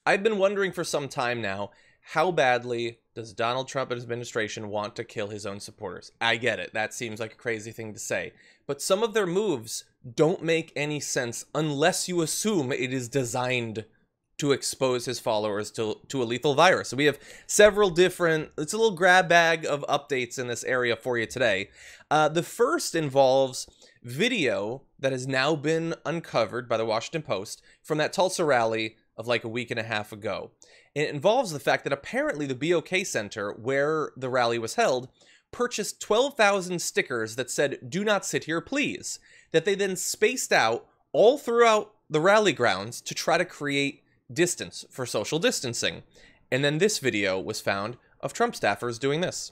I've been wondering for some time now, how badly does Donald Trump and his administration want to kill his own supporters? I get it. That seems like a crazy thing to say. But some of their moves don't make any sense unless you assume it is designed to expose his followers to a lethal virus. So we have several different, it's a little grab bag of updates in this area for you today. The first involves video that has now been uncovered by the Washington Post from that Tulsa rally of like a week and a half ago. It involves the fact that apparently the BOK Center, where the rally was held, purchased 12,000 stickers that said, "Do not sit here, please," that they then spaced out all throughout the rally grounds to try to create distance for social distancing. And then this video was found of Trump staffers doing this.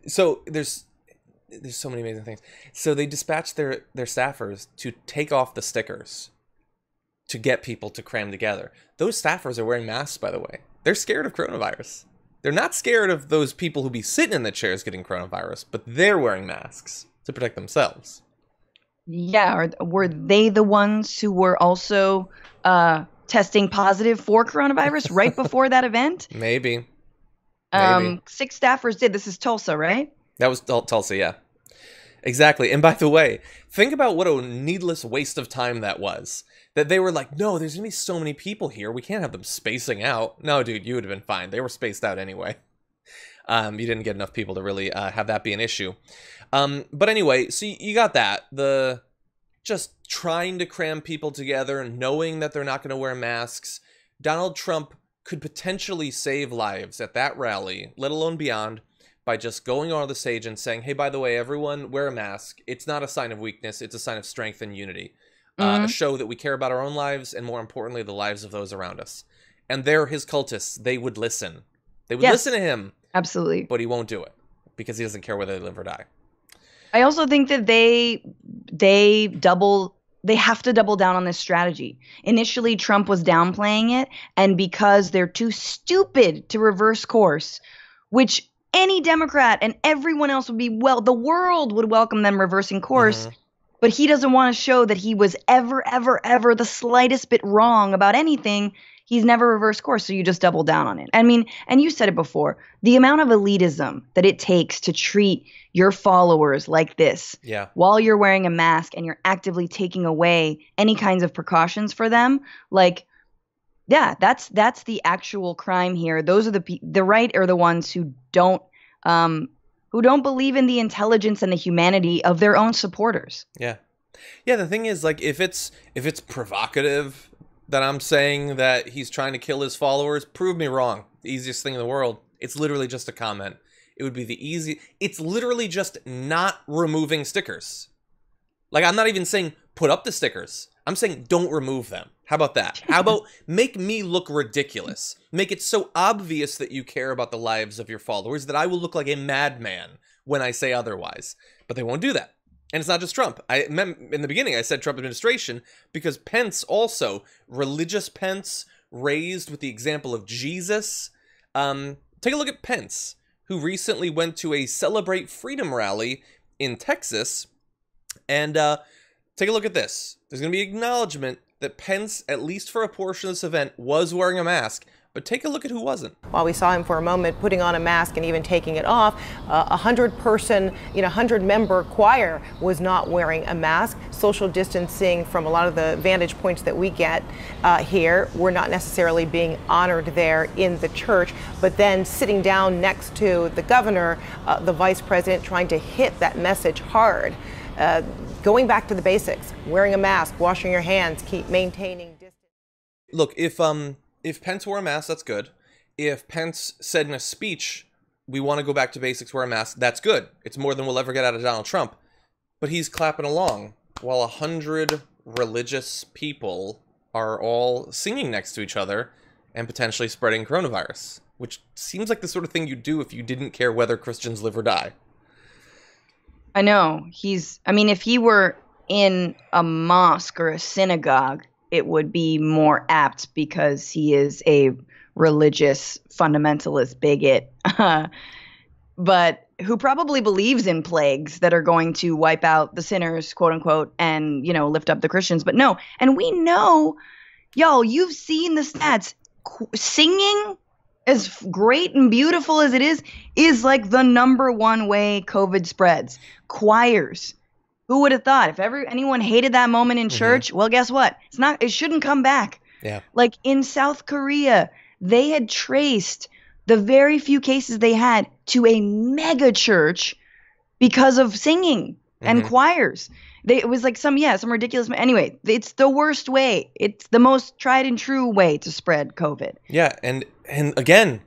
So there's so many amazing things. So they dispatched their staffers to take off the stickers to get people to cram together. Those staffers are wearing masks, by the way. They're scared of coronavirus. They're not scared of those people who be sitting in the chairs getting coronavirus, but they're wearing masks to protect themselves. Yeah, or were they the ones who were also testing positive for coronavirus right before that event? Maybe. 6 staffers did. This is Tulsa, right? That was Tulsa, yeah. Exactly. And by the way, think about what a needless waste of time that was. That they were like, no, there's going to be so many people here. We can't have them spacing out. No, dude, you would have been fine. They were spaced out anyway. You didn't get enough people to really have that be an issue. But anyway, so you got that. The just trying to cram people together, knowing that they're not going to wear masks. Donald Trump could potentially save lives at that rally, let alone beyond, by just going on the stage and saying, hey, by the way, everyone, wear a mask. It's not a sign of weakness. It's a sign of strength and unity. A show that we care about our own lives and, more importantly, the lives of those around us. And they're his cultists. They would listen. They would listen to him. Absolutely. But he won't do it because he doesn't care whether they live or die. I also think that they have to double down on this strategy. Initially, Trump was downplaying it, and because they're too stupid to reverse course, which any Democrat and everyone else would be, the world would welcome them reversing course, but he doesn't want to show that he was ever the slightest bit wrong about anything. He's never reversed course, so you just double down on it. I mean, and you said it before, the amount of elitism that it takes to treat your followers like this while you're wearing a mask and you're actively taking away any kinds of precautions for them, like, yeah, that's the actual crime here. Those are the right are the ones who don't believe in the intelligence and the humanity of their own supporters. Yeah. Yeah, the thing is, like, if it's provocative that I'm saying that he's trying to kill his followers, prove me wrong. The easiest thing in the world. It's literally just a comment. It would be it's literally just not removing stickers. Like, I'm not even saying put up the stickers. I'm saying don't remove them. How about that? How about make me look ridiculous? Make it so obvious that you care about the lives of your followers that I will look like a madman when I say otherwise. But they won't do that. And it's not just Trump. In the beginning, I said Trump administration because Pence also, religious Pence, raised with the example of Jesus. Take a look at Pence, who recently went to a Celebrate Freedom rally in Texas. And take a look at this. There's going to be acknowledgement that Pence, at least for a portion of this event, was wearing a mask. But take a look at who wasn't. While we saw him for a moment putting on a mask and even taking it off, 100-person, 100-member choir was not wearing a mask. Social distancing from a lot of the vantage points that we get here, we're not necessarily being honored there in the church, but then sitting down next to the governor, the vice president, trying to hit that message hard. Going back to the basics, wearing a mask, washing your hands, keep maintaining distance. Look, if Pence wore a mask, that's good. If Pence said in a speech, we want to go back to basics, wear a mask, that's good. It's more than we'll ever get out of Donald Trump. But he's clapping along while 100 religious people are all singing next to each other and potentially spreading coronavirus, which seems like the sort of thing you'd do if you didn't care whether Christians live or die. I know. If he were in a mosque or a synagogue, it would be more apt because he is a religious fundamentalist bigot, but who probably believes in plagues that are going to wipe out the sinners, quote unquote, and, you know, lift up the Christians. But no, and we know, y'all, you've seen the stats. Singing, as great and beautiful as it is like the #1 way COVID spreads. Choirs. Who would have thought? If anyone hated that moment in church, well, guess what? It shouldn't come back. Yeah. Like in South Korea, they had traced the very few cases they had to a mega church because of singing and choirs. It was like some ridiculous. Anyway, it's the worst way. It's the most tried and true way to spread COVID. Yeah, and again,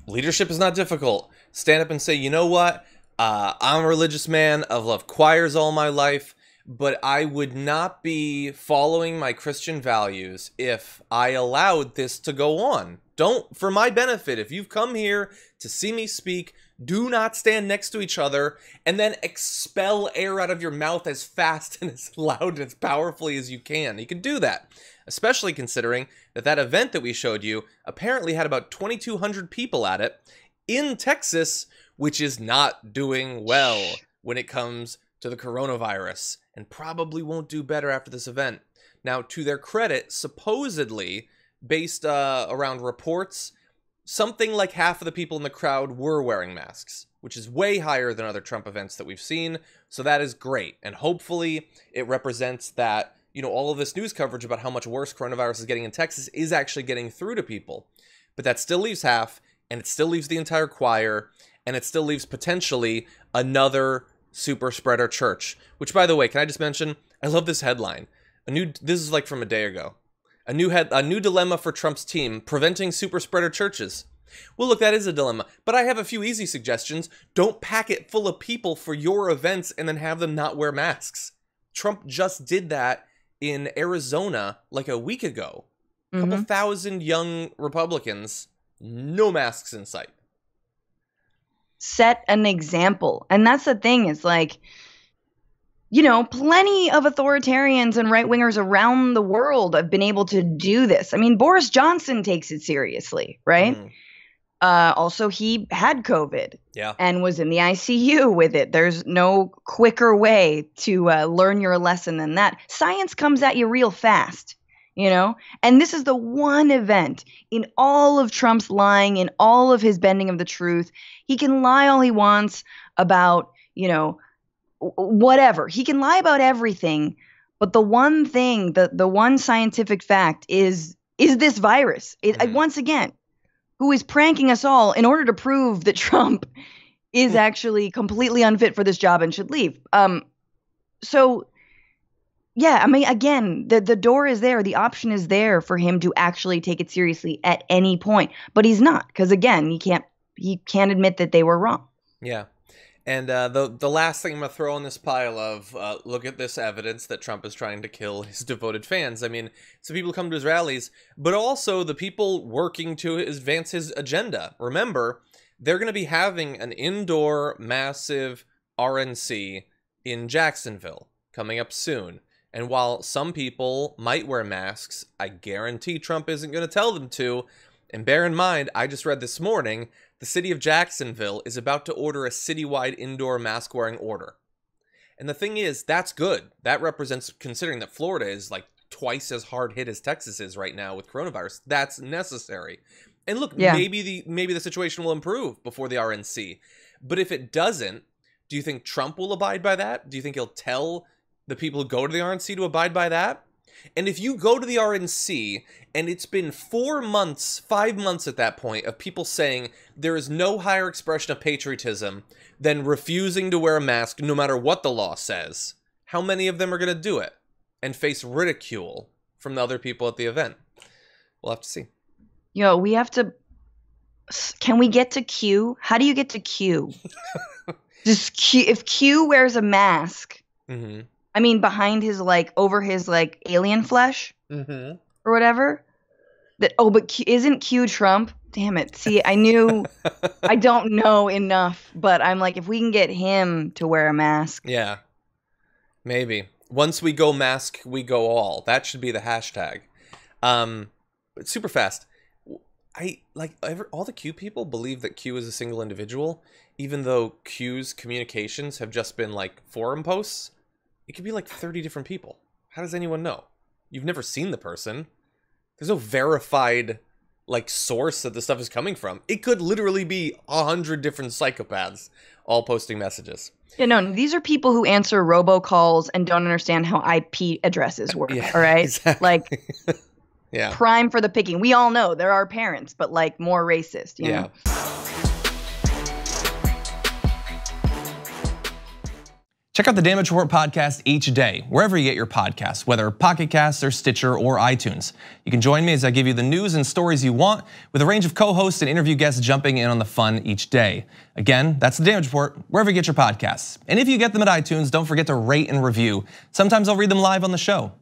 leadership is not difficult. Stand up and say, you know what? I'm a religious man. I've loved choirs all my life, but I would not be following my Christian values if I allowed this to go on. Don't, for my benefit, if you've come here to see me speak, do not stand next to each other and then expel air out of your mouth as fast and as loud and as powerfully as you can. You can do that, especially considering that event that we showed you apparently had about 2,200 people at it in Texas, which is not doing well when it comes to the coronavirus and probably won't do better after this event. Now, to their credit, supposedly, based around reports, something like half of the people in the crowd were wearing masks, which is way higher than other Trump events that we've seen. So that is great. And hopefully it represents that, you know, all of this news coverage about how much worse coronavirus is getting in Texas is actually getting through to people. But that still leaves half, and it still leaves the entire choir, and it still leaves potentially another super spreader church. Which, by the way, can I just mention, I love this headline. This is like from a day ago. A new dilemma for Trump's team, preventing super spreader churches. Well, look, that is a dilemma, but I have a few easy suggestions. Don't pack it full of people for your events and then have them not wear masks. Trump just did that in Arizona like a week ago. A couple thousand young Republicans, no masks in sight. Set an example. And that's the thing, is like, you know, plenty of authoritarians and right-wingers around the world have been able to do this. I mean, Boris Johnson takes it seriously, right? Also, he had COVID and was in the ICU with it. There's no quicker way to learn your lesson than that. Science comes at you real fast, you know? And this is the one event in all of Trump's lying, in all of his bending of the truth. He can lie all he wants about, you know, whatever. He can lie about everything, but the one thing, the one scientific fact is this virus. Once again, who is pranking us all in order to prove that Trump is actually completely unfit for this job and should leave. So, yeah, I mean, again, the door is there. The option is there for him to actually take it seriously at any point, but he's not, because again, he can't admit that they were wrong. Yeah. And the last thing I'm going to throw in this pile of, look at this evidence that Trump is trying to kill his devoted fans. I mean, it's the people who come to his rallies, but also the people working to advance his agenda. Remember, they're going to be having an indoor massive RNC in Jacksonville coming up soon. And while some people might wear masks, I guarantee Trump isn't going to tell them to. And bear in mind, I just read this morning, the city of Jacksonville is about to order a citywide indoor mask-wearing order. And the thing is, that's good. That represents, considering that Florida is like twice as hard hit as Texas is right now with coronavirus, that's necessary. And look, maybe the situation will improve before the RNC. But if it doesn't, do you think Trump will abide by that? Do you think he'll tell the people who go to the RNC to abide by that? And if you go to the RNC and it's been 4 months, 5 months at that point of people saying there is no higher expression of patriotism than refusing to wear a mask no matter what the law says, how many of them are going to do it and face ridicule from the other people at the event? We'll have to see. Yo, we have to... Can we get to Q? How do you get to Q? Just Q, if Q wears a mask... I mean, behind his, like, over his, like, alien flesh or whatever. But isn't Q Trump? Damn it. See, I knew, I don't know enough, but I'm like, if we can get him to wear a mask. Yeah, maybe. Once we go mask, we go all. That should be the hashtag. But super fast. All the Q people believe that Q is a single individual, even though Q's communications have just been like forum posts. It could be like 30 different people. How does anyone know? You've never seen the person. There's no verified like source that the stuff is coming from. It could literally be 100 different psychopaths all posting messages. Yeah, no, these are people who answer robocalls and don't understand how IP addresses work. Yeah, all right, exactly. Like, yeah, prime for the picking. We all know there are parents, but like more racist. You know? Check out the Damage Report podcast each day, wherever you get your podcasts, whether Pocket Casts or Stitcher or iTunes. You can join me as I give you the news and stories you want, with a range of co-hosts and interview guests jumping in on the fun each day. Again, that's the Damage Report, wherever you get your podcasts. And if you get them at iTunes, don't forget to rate and review. Sometimes I'll read them live on the show.